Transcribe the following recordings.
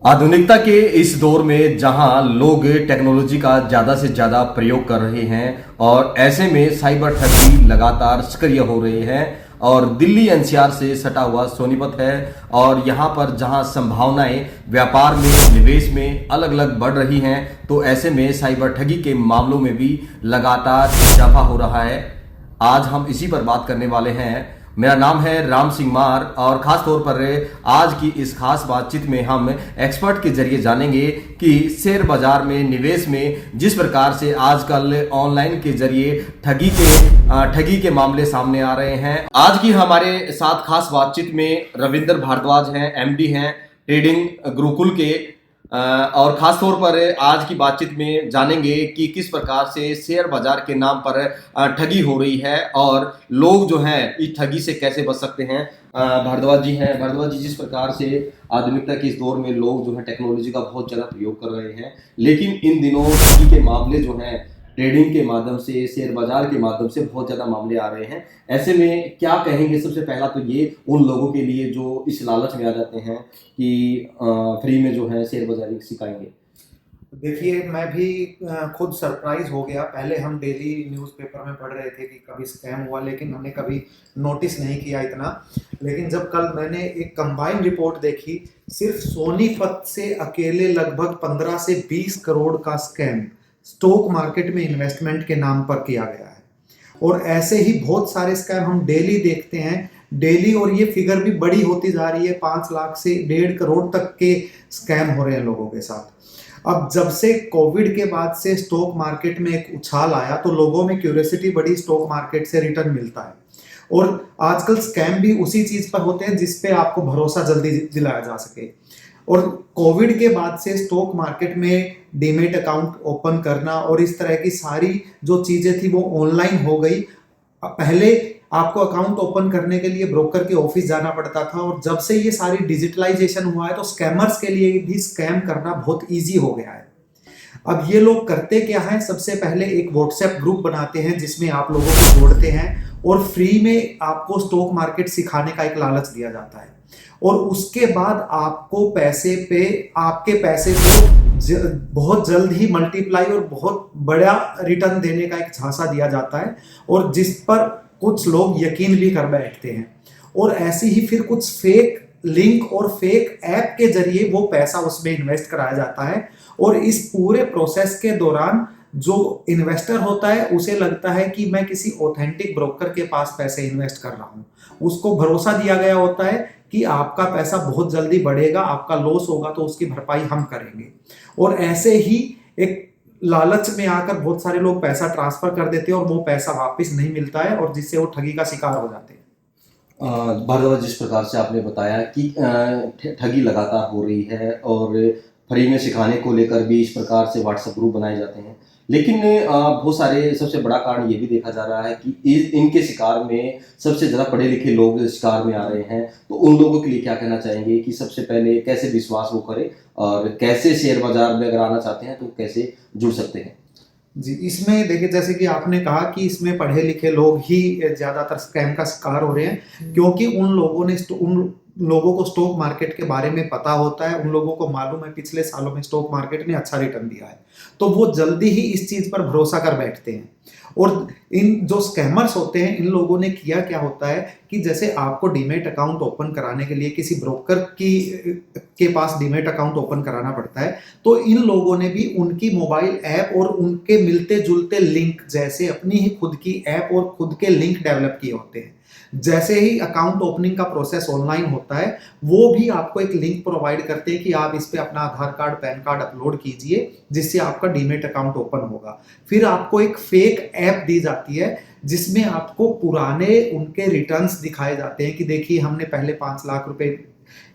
आधुनिकता के इस दौर में जहां लोग टेक्नोलॉजी का ज़्यादा से ज़्यादा प्रयोग कर रहे हैं और ऐसे में साइबर ठगी लगातार सक्रिय हो रहे हैं और दिल्ली एनसीआर से सटा हुआ सोनीपत है और यहां पर जहां संभावनाएं व्यापार में निवेश में अलग अलग बढ़ रही हैं, तो ऐसे में साइबर ठगी के मामलों में भी लगातार इजाफा हो रहा है। आज हम इसी पर बात करने वाले हैं। मेरा नाम है राम सिंह मार और ख़ास तौर पर आज की इस खास बातचीत में हम एक्सपर्ट के जरिए जानेंगे कि शेयर बाजार में निवेश में जिस प्रकार से आजकल ऑनलाइन के जरिए ठगी के मामले सामने आ रहे हैं। आज की हमारे साथ खास बातचीत में रविंद्र भारद्वाज हैं, एमडी हैं ट्रेडिंग गुरुकुल के, और खास तौर पर आज की बातचीत में जानेंगे कि किस प्रकार से शेयर बाजार के नाम पर ठगी हो रही है और लोग जो हैं इस ठगी से कैसे बच सकते हैं। भारद्वाज जी हैं। भारद्वाज जी, जिस प्रकार से आधुनिकता के इस दौर में लोग जो है टेक्नोलॉजी का बहुत ज़्यादा प्रयोग कर रहे हैं, लेकिन इन दिनों ठगी के मामले जो हैं ट्रेडिंग के माध्यम से, शेयर बाजार के माध्यम से बहुत ज़्यादा मामले आ रहे हैं। ऐसे में क्या कहेंगे? सबसे पहला तो ये उन लोगों के लिए जो इस लालच में आ जाते हैं कि फ्री में जो है शेयर बाजार सिखाएंगे। देखिए, मैं भी खुद सरप्राइज हो गया। पहले हम डेली न्यूज़पेपर में पढ़ रहे थे कि कभी स्कैम हुआ, लेकिन हमने कभी नोटिस नहीं किया इतना। लेकिन जब कल मैंने एक कंबाइंड रिपोर्ट देखी, सिर्फ सोनीपत से अकेले लगभग 15 से 20 करोड़ का स्कैम स्टॉक मार्केट में इन्वेस्टमेंट के नाम पर किया गया है। और ऐसे ही बहुत सारे स्कैम हम डेली देखते हैं डेली, और ये फिगर भी बड़ी होती जा रही है। 5 लाख से 1.5 करोड़ तक के स्कैम हो रहे हैं लोगों के साथ। अब जब से कोविड के बाद से स्टॉक मार्केट में एक उछाल आया, तो लोगों में क्यूरियोसिटी बढ़ी, स्टॉक मार्केट से रिटर्न मिलता है। और आजकल स्कैम भी उसी चीज पर होते हैं जिस पे आपको भरोसा जल्दी दिलाया जा सके। और कोविड के बाद से स्टॉक मार्केट में डीमेट अकाउंट ओपन करना और इस तरह की सारी जो चीजें थी वो ऑनलाइन हो गई। पहले आपको अकाउंट ओपन करने के लिए ब्रोकर के ऑफिस जाना पड़ता था, और जब से ये सारी डिजिटलाइजेशन हुआ है तो स्कैमर्स के लिए भी स्कैम करना बहुत इजी हो गया है। अब ये लोग करते क्या है? सबसे पहले एक व्हाट्सएप ग्रुप बनाते हैं जिसमें आप लोगों को जोड़ते हैं और फ्री में आपको स्टॉक मार्केट सिखाने का एक लालच दिया जाता है। और उसके बाद आपके पैसे को बहुत जल्द ही मल्टीप्लाई और बहुत बड़ा रिटर्न देने का एक झांसा दिया जाता है, और जिस पर कुछ लोग यकीन भी कर बैठते हैं। और ऐसे ही फिर कुछ फेक लिंक और फेक ऐप के जरिए वो पैसा उसमें इन्वेस्ट कराया जाता है। और इस पूरे प्रोसेस के दौरान जो इन्वेस्टर होता है उसे लगता है कि मैं किसी ऑथेंटिक ब्रोकर के पास पैसे इन्वेस्ट कर रहा हूं। उसको भरोसा दिया गया होता है कि आपका पैसा बहुत जल्दी बढ़ेगा, आपका लॉस होगा तो उसकी भरपाई हम करेंगे। और ऐसे ही एक लालच में आकर बहुत सारे लोग पैसा ट्रांसफर कर देते हैं और वो पैसा वापस नहीं मिलता है, और जिससे वो ठगी का शिकार हो जाते हैं। भारद्वाज, जिस प्रकार से आपने बताया कि ठगी लगातार हो रही है और फ्री में सिखाने को लेकर भी इस प्रकार से व्हाट्सएप ग्रुप बनाए जाते हैं, लेकिन बहुत सारे सबसे बड़ा कारण ये भी देखा जा रहा है कि इनके शिकार में सबसे ज़्यादा पढ़े लिखे लोग शिकार में आ रहे हैं। तो उन लोगों के लिए क्या कहना चाहेंगे कि सबसे पहले कैसे विश्वास वो करें और कैसे शेयर बाजार में अगर आना चाहते हैं तो कैसे जुड़ सकते हैं? जी, इसमें देखिए, जैसे कि आपने कहा कि इसमें पढ़े लिखे लोग ही ज्यादातर स्कैम का शिकार हो रहे हैं, क्योंकि उन लोगों को स्टॉक मार्केट के बारे में पता होता है। उन लोगों को मालूम है पिछले सालों में स्टॉक मार्केट ने अच्छा रिटर्न दिया है, तो वो जल्दी ही इस चीज पर भरोसा कर बैठते हैं। और इन जो स्कैमर्स होते हैं, इन लोगों ने किया क्या होता है कि जैसे आपको डीमेट अकाउंट ओपन कराने के लिए किसी ब्रोकर के पास डीमेट अकाउंट ओपन कराना पड़ता है, तो इन लोगों ने भी उनकी मोबाइल ऐप और उनके मिलते जुलते लिंक जैसे अपनी ही खुद की ऐप और खुद के लिंक डेवलप किए होते हैं। जैसे ही अकाउंट ओपनिंग का प्रोसेस ऑनलाइन होता है, वो भी आपको एक लिंक प्रोवाइड करते हैं कि आप इस पे अपना आधार कार्ड, पैन कार्ड अपलोड कीजिए, जिससे आपका डीमेट अकाउंट ओपन होगा। फिर आपको एक फेक ऐप दी जाती है जिसमें आपको पुराने उनके रिटर्न्स दिखाए जाते हैं कि देखिए, हमने पहले 5 लाख रुपए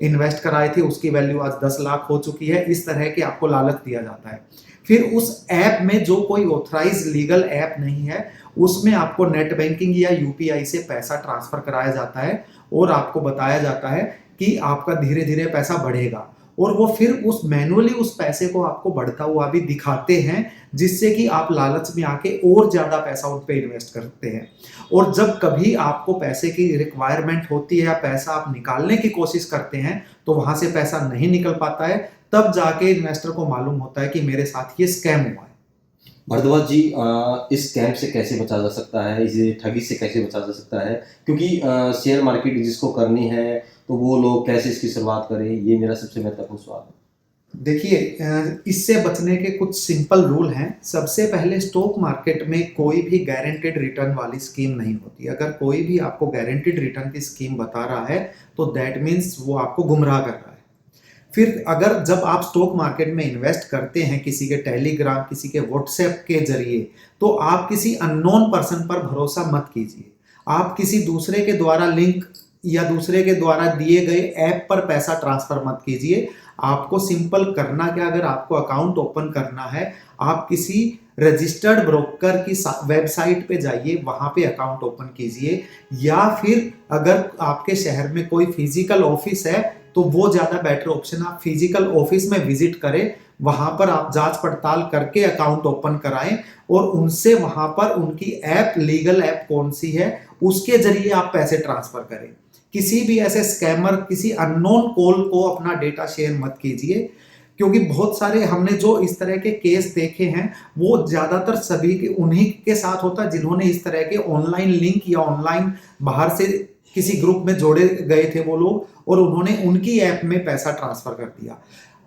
इन्वेस्ट कराए थे, उसकी वैल्यू आज 10 लाख हो चुकी है। इस तरह के आपको लालच दिया जाता है। फिर उस ऐप में जो कोई ऑथराइज लीगल ऐप नहीं है, उसमें आपको नेट बैंकिंग या यूपीआई से पैसा ट्रांसफर कराया जाता है, और आपको बताया जाता है कि आपका धीरे धीरे पैसा बढ़ेगा। और वो फिर उस मैनुअली उस पैसे को आपको बढ़ता हुआ भी दिखाते हैं, जिससे कि आप लालच में आके और ज्यादा पैसा उन पे इन्वेस्ट करते हैं। और जब कभी आपको पैसे की रिक्वायरमेंट होती है या पैसा आप निकालने की कोशिश करते हैं, तो वहां से पैसा नहीं निकल पाता है, तब जाके इन्वेस्टर को मालूम होता है कि मेरे साथ ये स्कैम हुआ है। भारद्वाज जी, इस स्कैम से कैसे बचा जा सकता है, इसे ठगी से कैसे बचा जा सकता है? क्योंकि शेयर मार्केट जिसको करनी है तो वो लोग कैसे इसकी शुरुआत करें, ये मेरा सबसे महत्वपूर्ण सवाल है। देखिए, इससे बचने के कुछ सिंपल रूल हैं। सबसे पहले, स्टॉक मार्केट में कोई भी गारंटेड रिटर्न वाली स्कीम नहीं होती। अगर कोई भी आपको गारंटेड रिटर्न की स्कीम बता रहा है तो दैट मीन्स वो आपको गुमराह कर रहा है। फिर अगर जब आप स्टॉक मार्केट में इन्वेस्ट करते हैं किसी के टेलीग्राम, किसी के व्हाट्सएप के जरिए, तो आप किसी अननोन पर्सन पर भरोसा मत कीजिए। आप किसी दूसरे के द्वारा लिंक या दूसरे के द्वारा दिए गए ऐप पर पैसा ट्रांसफर मत कीजिए। आपको सिंपल करना क्या, अगर आपको अकाउंट ओपन करना है, आप किसी रजिस्टर्ड ब्रोकर की वेबसाइट पे जाइए, वहां पे अकाउंट ओपन कीजिए। या फिर अगर आपके शहर में कोई फिजिकल ऑफिस है तो वो ज़्यादा बेटर ऑप्शन, आप फिजिकल ऑफिस में विजिट करें, वहां पर आप जांच पड़ताल करके अकाउंट ओपन कराएं और उनसे वहां पर उनकी ऐप, लीगल ऐप कौन सी है, उसके जरिए आप पैसे ट्रांसफर करें। किसी भी ऐसे स्कैमर, किसी अननोन कॉल को अपना डेटा शेयर मत कीजिए, क्योंकि बहुत सारे हमने जो इस तरह के केस देखे हैं वो ज़्यादातर सभी के उन्हीं के साथ होता है जिन्होंने इस तरह के ऑनलाइन लिंक या ऑनलाइन बाहर से किसी ग्रुप में जोड़े गए थे वो लोग, और उन्होंने उनकी ऐप में पैसा ट्रांसफर कर दिया।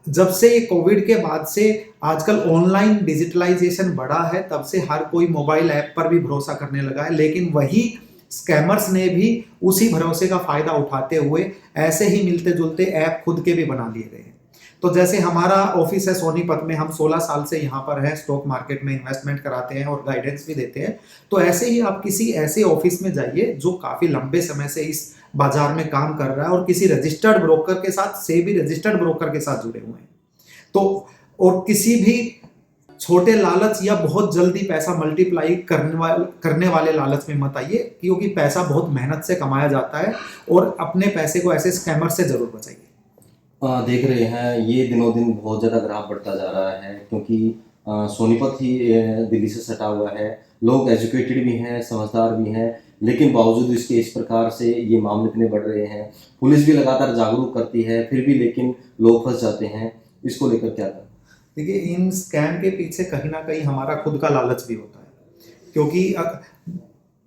जब से ये कोविड के बाद से आजकल ऑनलाइन डिजिटलाइजेशन बढ़ा है, तब से हर कोई मोबाइल ऐप पर भी भरोसा करने लगा है, लेकिन वही स्कैमर्स ने भी उसी भरोसे का फायदा उठाते हुए ऐसे ही मिलते जुलते ऐप खुद के भी बना लिए गए हैं। तो जैसे हमारा ऑफिस है सोनीपत में, हम 16 साल से यहाँ पर है, स्टॉक मार्केट में इन्वेस्टमेंट कराते हैं और गाइडेंस भी देते हैं। तो ऐसे ही आप किसी ऐसे ऑफिस में जाइए जो काफ़ी लंबे समय से इस बाजार में काम कर रहा है और किसी रजिस्टर्ड ब्रोकर के साथ, से भी रजिस्टर्ड ब्रोकर के साथ जुड़े हुए हैं। तो और किसी भी छोटे लालच या बहुत जल्दी पैसा मल्टीप्लाई करने वाले लालच में मत आइए, क्योंकि पैसा बहुत मेहनत से कमाया जाता है, और अपने पैसे को ऐसे स्कैमर से जरूर बचाइए। देख रहे हैं ये दिनों दिन बहुत ज़्यादा ग्राफ बढ़ता जा रहा है, क्योंकि सोनीपत ही दिल्ली से सटा हुआ है। लोग एजुकेटेड भी हैं, समझदार भी हैं, लेकिन बावजूद इसके इस प्रकार से ये मामले इतने बढ़ रहे हैं। पुलिस भी लगातार जागरूक करती है, फिर भी लेकिन लोग फंस जाते हैं। इसको लेकर क्या करें? देखिए, इन स्कैम के पीछे कहीं ना कहीं हमारा खुद का लालच भी होता है, क्योंकि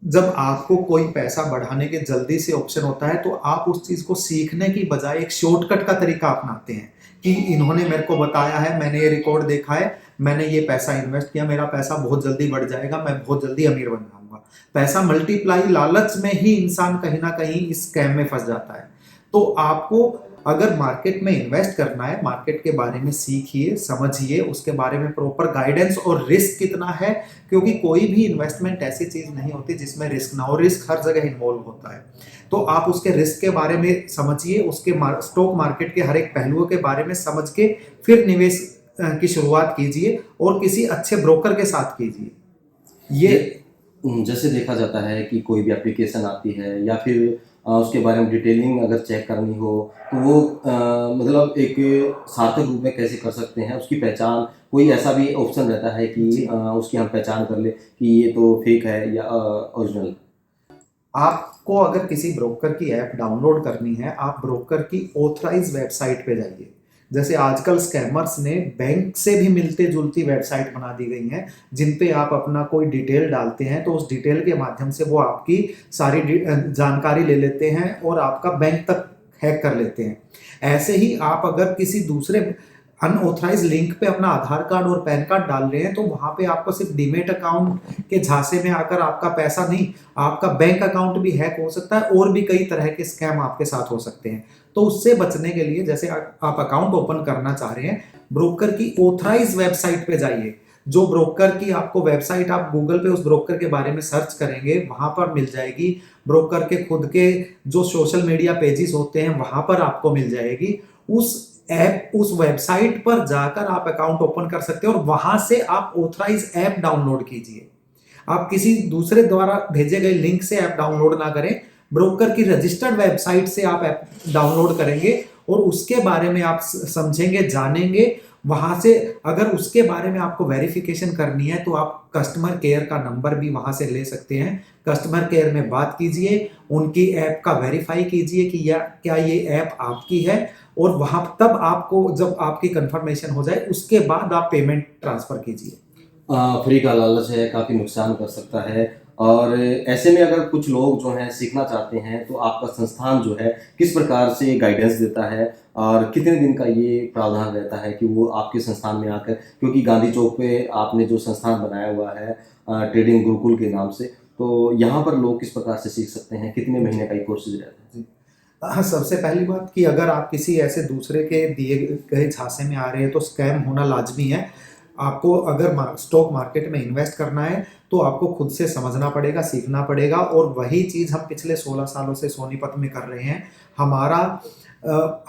जब आपको कोई पैसा बढ़ाने के जल्दी से ऑप्शन होता है तो आप उस चीज़ को सीखने की बजाय एक शॉर्टकट का तरीका अपनाते हैं कि इन्होंने मेरे को बताया है, मैंने ये रिकॉर्ड देखा है, मैंने ये पैसा इन्वेस्ट किया, मेरा पैसा बहुत जल्दी बढ़ जाएगा, मैं बहुत जल्दी अमीर बन जाऊंगा। पैसा मल्टीप्लाई लालच में ही इंसान कहीं ना कहीं इस स्कैम में फंस जाता है। तो आपको अगर मार्केट में इन्वेस्ट करना है, मार्केट के बारे में सीखिए, समझिए, उसके बारे में प्रॉपर गाइडेंस, और रिस्क कितना है, क्योंकि कोई भी इन्वेस्टमेंट ऐसी चीज नहीं होती जिसमें रिस्क ना हो। रिस्क हर जगह इन्वॉल्व होता है। तो आप उसके रिस्क के बारे में समझिए, उसके स्टॉक मार्केट के हर एक पहलुओं के बारे में समझ के फिर निवेश की शुरुआत कीजिए, और किसी अच्छे ब्रोकर के साथ कीजिए। ये जैसे देखा जाता है कि कोई भी एप्लीकेशन आती है या फिर उसके बारे में डिटेलिंग अगर चेक करनी हो तो वो मतलब एक सार्थक रूप में कैसे कर सकते हैं उसकी पहचान? कोई ऐसा भी ऑप्शन रहता है कि उसकी हम पहचान कर ले कि ये तो फेक है या ओरिजिनल? आपको अगर किसी ब्रोकर की ऐप डाउनलोड करनी है, आप ब्रोकर की ऑथराइज वेबसाइट पे जाइए। जैसे आजकल स्कैमर्स ने बैंक से भी मिलते जुलती वेबसाइट बना दी गई हैं, जिन पे आप अपना कोई डिटेल डालते हैं तो उस डिटेल के माध्यम से वो आपकी सारी जानकारी ले लेते हैं और आपका बैंक तक हैक कर लेते हैं। ऐसे ही आप अगर किसी दूसरे अनऑथराइज लिंक पे अपना आधार कार्ड और पैन कार्ड डाल रहे हैं तो वहां पे आपको सिर्फ डीमेट अकाउंट के झांसे में आकर आपका पैसा नहीं, आपका बैंक अकाउंट भी हैक हो सकता है, और भी कई तरह के स्कैम आपके साथ हो सकते हैं। तो उससे बचने के लिए, जैसे आप अकाउंट ओपन करना चाह रहे हैं, ब्रोकर की ऑथराइज वेबसाइट पे जाइए। जो ब्रोकर की आपको वेबसाइट, आप गूगल पे उस ब्रोकर के बारे में सर्च करेंगे, वहां पर मिल जाएगी। ब्रोकर के खुद के जो सोशल मीडिया पेजेस होते हैं वहां पर आपको मिल जाएगी। उस वेबसाइट पर जाकर आप अकाउंट ओपन कर सकते हैं और वहां से आप ऑथराइज ऐप डाउनलोड कीजिए। आप किसी दूसरे द्वारा भेजे गए लिंक से ऐप डाउनलोड ना करें, ब्रोकर की रजिस्टर्ड वेबसाइट से आप ऐप डाउनलोड करेंगे और उसके बारे में आप समझेंगे, जानेंगे, वहाँ से अगर उसके बारे में आपको वेरिफिकेशन करनी है तो आप कस्टमर केयर का नंबर भी वहाँ से ले सकते हैं। कस्टमर केयर में बात कीजिए, उनकी ऐप का वेरीफाई कीजिए कि क्या ये ऐप आपकी है, और वहाँ तब आपको जब आपकी कंफर्मेशन हो जाए उसके बाद आप पेमेंट ट्रांसफ़र कीजिए। फ्री का लालच है, काफ़ी नुकसान कर सकता है। और ऐसे में अगर कुछ लोग जो हैं सीखना चाहते हैं तो आपका संस्थान जो है किस प्रकार से गाइडेंस देता है और कितने दिन का ये प्रावधान रहता है कि वो आपके संस्थान में आकर, क्योंकि गांधी चौक पे आपने जो संस्थान बनाया हुआ है ट्रेडिंग गुरुकुल के नाम से, तो यहाँ पर लोग किस प्रकार से सीख सकते हैं, कितने महीने का ये कोर्सेज रहता है? हाँ, सबसे पहली बात कि अगर आप किसी ऐसे दूसरे के दिए गए झांसे में आ रहे हैं तो स्कैम होना लाजमी है। आपको अगर स्टॉक मार्केट में इन्वेस्ट करना है तो आपको खुद से समझना पड़ेगा, सीखना पड़ेगा, और वही चीज़ हम पिछले 16 सालों से सोनीपत में कर रहे हैं।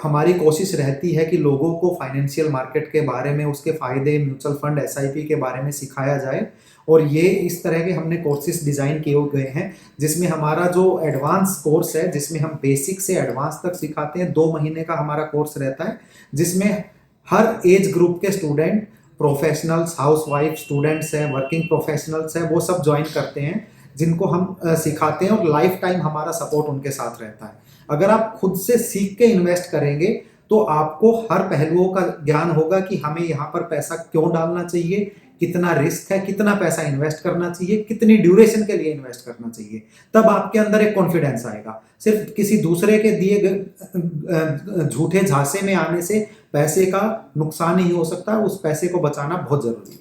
हमारी कोशिश रहती है कि लोगों को फाइनेंशियल मार्केट के बारे में, उसके फ़ायदे, म्यूचुअल फंड, एसआईपी के बारे में सिखाया जाए, और ये इस तरह के हमने कोर्सेज डिज़ाइन किए गए हैं जिसमें हमारा जो एडवांस कोर्स है, जिसमें हम बेसिक से एडवांस तक सिखाते हैं। 2 महीने का हमारा कोर्स रहता है जिसमें हर एज ग्रुप के स्टूडेंट, प्रोफेशनल्स, हाउसवाइफ, स्टूडेंट्स हैं, वर्किंग प्रोफेशनल्स हैं, वो सब ज्वाइन करते हैं, जिनको हम सिखाते हैं, और लाइफ टाइम हमारा सपोर्ट उनके साथ रहता है। अगर आप खुद से सीख के इन्वेस्ट करेंगे तो आपको हर पहलुओं का ज्ञान होगा कि हमें यहाँ पर पैसा क्यों डालना चाहिए, कितना रिस्क है, कितना पैसा इन्वेस्ट करना चाहिए, कितनी ड्यूरेशन के लिए इन्वेस्ट करना चाहिए। तब आपके अंदर एक कॉन्फिडेंस आएगा। सिर्फ किसी दूसरे के दिए गए झूठे झांसे में आने से पैसे का नुकसान ही हो सकता है, उस पैसे को बचाना बहुत जरूरी है।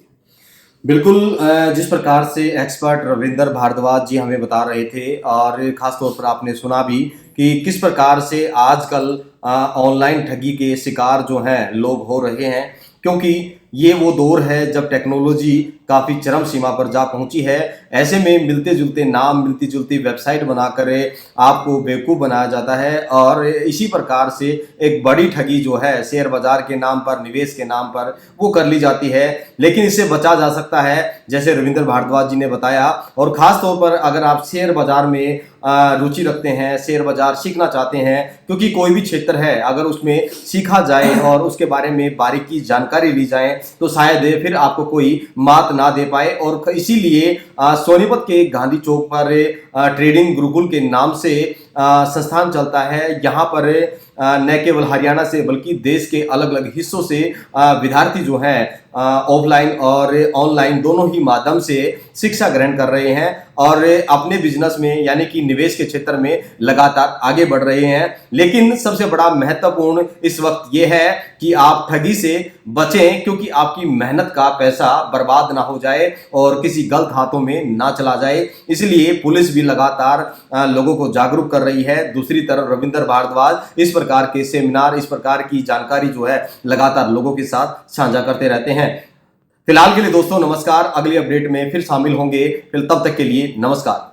बिल्कुल, जिस प्रकार से एक्सपर्ट रविंदर भारद्वाज जी हमें बता रहे थे, और ख़ास तौर पर आपने सुना भी कि किस प्रकार से आजकल ऑनलाइन ठगी के शिकार जो हैं लोग हो रहे हैं, क्योंकि ये वो दौर है जब टेक्नोलॉजी काफ़ी चरम सीमा पर जा पहुंची है। ऐसे में मिलते जुलते नाम, मिलती जुलती वेबसाइट बनाकर आपको बेवकूफ़ बनाया जाता है, और इसी प्रकार से एक बड़ी ठगी जो है शेयर बाजार के नाम पर, निवेश के नाम पर, वो कर ली जाती है। लेकिन इससे बचा जा सकता है, जैसे रविंदर भारद्वाज जी ने बताया। और ख़ास तौर पर अगर आप शेयर बाजार में रुचि रखते हैं, शेयर बाजार सीखना चाहते हैं, क्योंकि कोई भी क्षेत्र है अगर उसमें सीखा जाए और उसके बारे में बारीकी जानकारी ली जाए तो शायद फिर आपको कोई मात ना दे पाए। और इसीलिए सोनीपत के गांधी चौक पर ट्रेडिंग गुरुकुल के नाम से संस्थान चलता है। यहाँ पर न केवल हरियाणा से बल्कि देश के अलग अलग हिस्सों से विद्यार्थी जो हैं ऑफलाइन और ऑनलाइन दोनों ही माध्यम से शिक्षा ग्रहण कर रहे हैं और अपने बिजनेस में यानी कि निवेश के क्षेत्र में लगातार आगे बढ़ रहे हैं। लेकिन सबसे बड़ा महत्वपूर्ण इस वक्त यह है कि आप ठगी से बचें, क्योंकि आपकी मेहनत का पैसा बर्बाद ना हो जाए और किसी गलत हाथों में ना चला जाए। इसलिए पुलिस भी लगातार लोगों को जागरूक कर रही है। दूसरी तरफ रविंदर भारद्वाज इस प्रकार के सेमिनार, इस प्रकार की जानकारी जो है लगातार लोगों के साथ साझा करते रहते हैं। फिलहाल के लिए दोस्तों नमस्कार, अगली अपडेट में फिर शामिल होंगे। फिर तब तक के लिए नमस्कार।